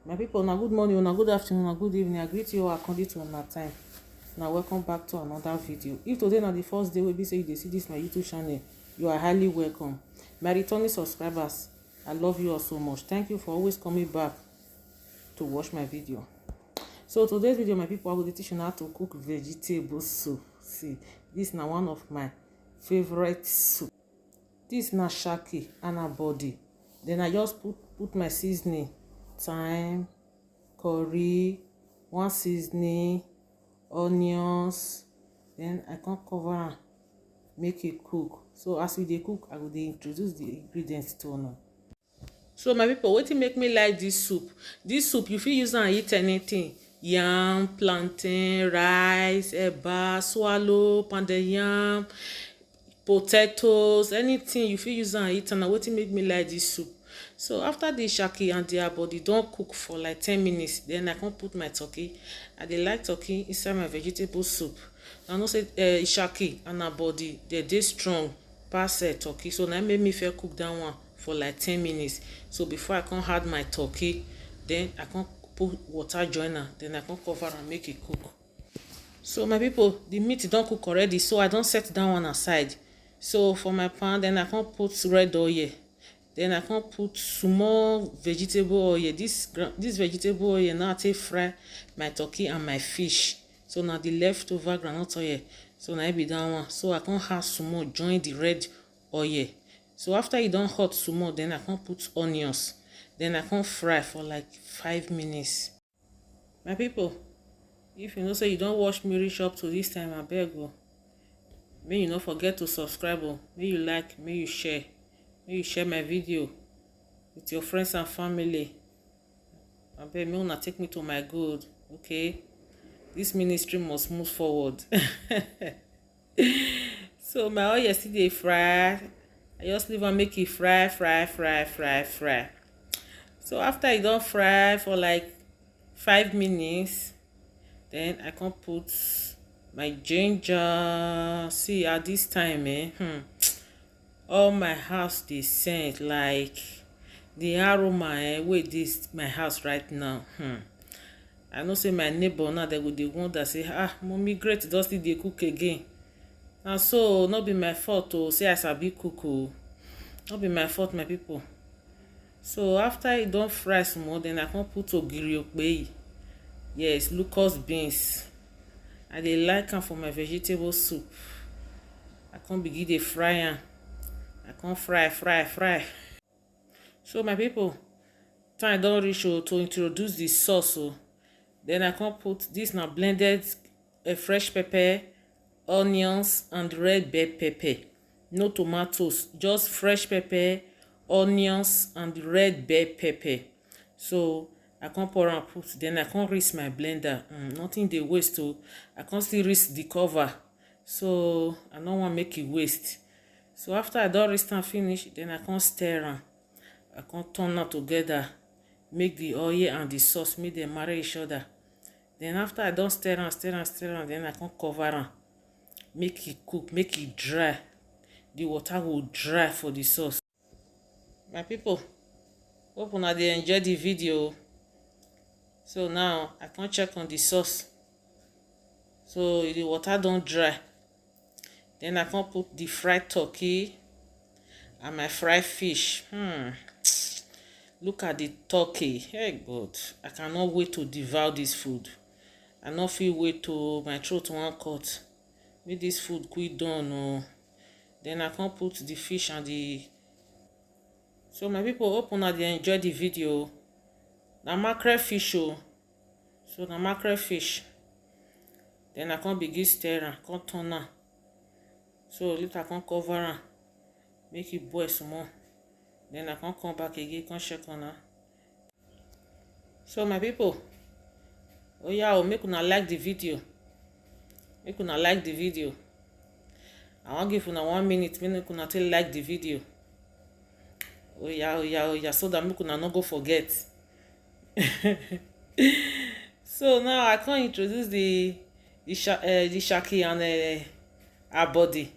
My people, na good morning, na good afternoon, na good evening. I greet you all according to una time. Now welcome back to another video. If today na the first day wey be say you dey see this my YouTube channel, you are highly welcome. My returning subscribers, I love you all so much. Thank you for always coming back to watch my video. So today's video, my people, I will teach you how to cook vegetable soup. See, this na one of my favorite soup. This na shaki and a body. Then I just put my seasoning, thyme, curry, one seasoning, onions. Then I can cover am, make it cook. So as we dey cook, I will introduce the ingredients to una. So my people, wetin make me like this soup? This soup you fit use am eat anything: yam, plantain, rice, eba, swallow, pounded yam, potatoes, anything you fit use am eat. And na wetin make me like this soup. So after the shaki and their body don cook for like 10 minutes, then I can put my turkey. I dey like turkey inside my vegetable soup. I know say shaki and her body dey strong pass turkey, so na make me fair cook that one for like 10 minutes. So before I can add my turkey, then I can put water joiner, then I can cover and make it cook. So my people, the meat don cook already, so I don set that one aside. So for my pan, then I can put red oil. Then I can put small vegetable oil. This vegetable oil now I take fry my turkey and my fish. So now the leftover groundnut oil, so now it be that one. So I can have small join the red oil. So after it don hot small, then I can put onions. Then I can fry for like 5 minutes. My people, if you know say you don't watch me reach up to this time, I beg you, may you not forget to subscribe. May you like, may you share. May you share my video with your friends and family. I beg, may una take me to my good, okay? This ministry must move forward. So my oil still dey fry. I just leave and make it fry. So after it don fry for like 5 minutes, then I can put my ginger. See, at this time, all my house dey scent like the aroma wey this my house right now. I know say my neighbor now, they go dey wonder say, mommy great don still dey cook again. And so not be my fault to say I sabi cook. Not be my fault, my people. So after it don fry small, then I can put ogiri okpei. Yes, locust beans. I dey like am for my vegetable soup. I can begin dey fry am. I can fry. So my people, time don reach to introduce the sauce. Then I can put this now blended fresh pepper, onions and red bell pepper. No tomatoes, just fresh pepper, onions and red bell pepper. So I can pour and put, then I can rinse my blender. Nothing dey waste. I can still rinse the cover, so I don't want make it waste. So after I don rinse and finish, then I can stir am. I can turn am together, make the oil and the sauce make them marry each other. Then after I don stir am, then I can cover am, make it cook, make it dry. The water will dry for the sauce. My people, hope una dey enjoy the video. So now I can check on the sauce. So the water don dry. Then I can put the fried turkey and my fried fish. Look at the turkey. Hey God, I cannot wait to devour this food. I no fit wait to my throat wan cut. Make this food quick done. Then I can put the fish and the. So my people, hope una dey enjoy the video. Na mackerel fish. So na mackerel fish. Then I can begin stir am, can turn am. So later I can cover am, make it boil small. Then I can come back again, can check on her. So my people, make una like the video. Make una like the video. I wan give una 1 minute, make una take like the video. So that make una no go forget. So now I can introduce the shaki and her body.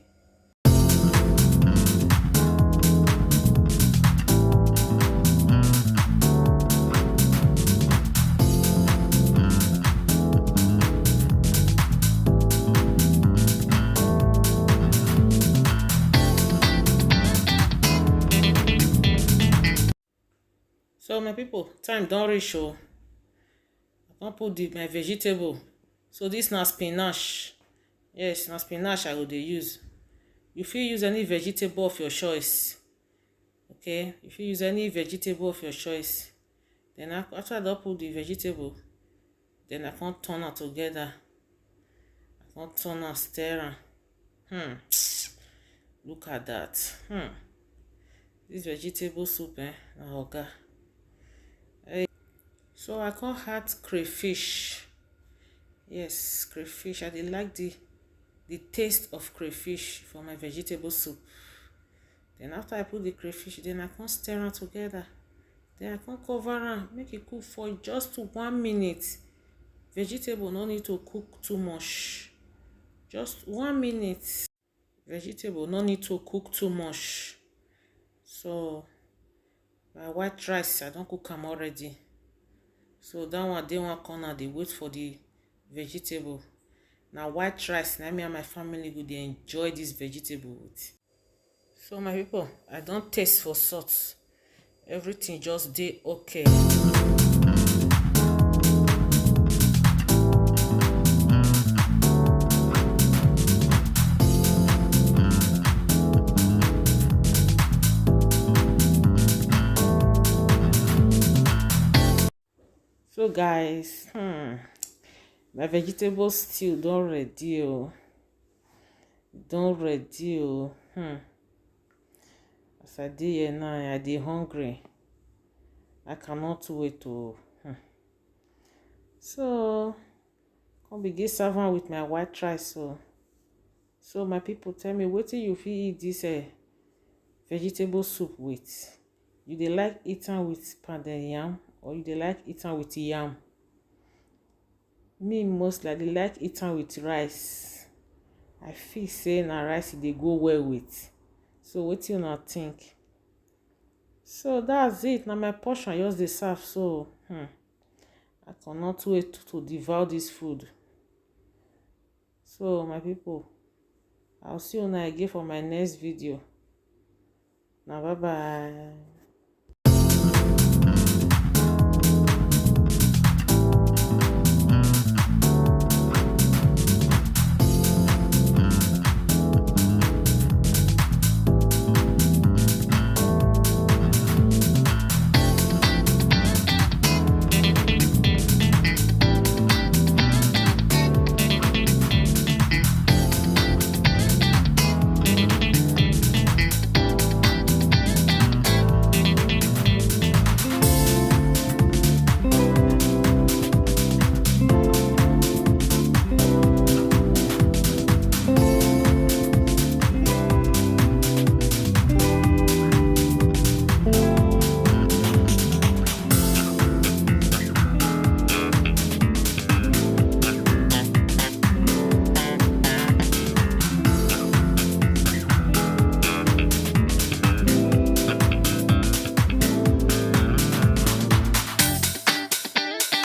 my people, time don reach o. I don put my vegetable. So this na spinach. Yes, na spinach I go dey use. You fit use any vegetable of your choice. Okay, you fit use any vegetable of your choice. Then after I don put the vegetable, then I come turn am together. I come turn am, stir am. Look at that. This vegetable soup na oga. So I come add crayfish. Yes, crayfish. I dey like the taste of crayfish for my vegetable soup. Then after I put the crayfish, then I come stir am together. Then I come cover am, make e cook for just 1 minute. Vegetable no need to cook too much. Just 1 minute. Vegetable no need to cook too much. So my white rice, I don cook am already. So that one dey one corner, dey wait for the vegetable. Na white rice na me and my family go dey enjoy this vegetable with. So my people, I don taste for salt. Everything just dey okay. So guys, my vegetable stew don ready o. Don ready o. As I dey here now, I dey hungry. I cannot wait o. So come begin serve am with my white rice o. So my people, tell me wetin you fit eat this vegetable soup with. You dey like eat am with pounded yam, or you dey like eat am with yam? Me mostly I dey like eat am with rice. I feel say na rice e dey go well with. So wetin una think? So that's it. Na my portion just dey serve. So I cannot wait to devour this food. So my people, I'll see una again for my next video. Now bye bye.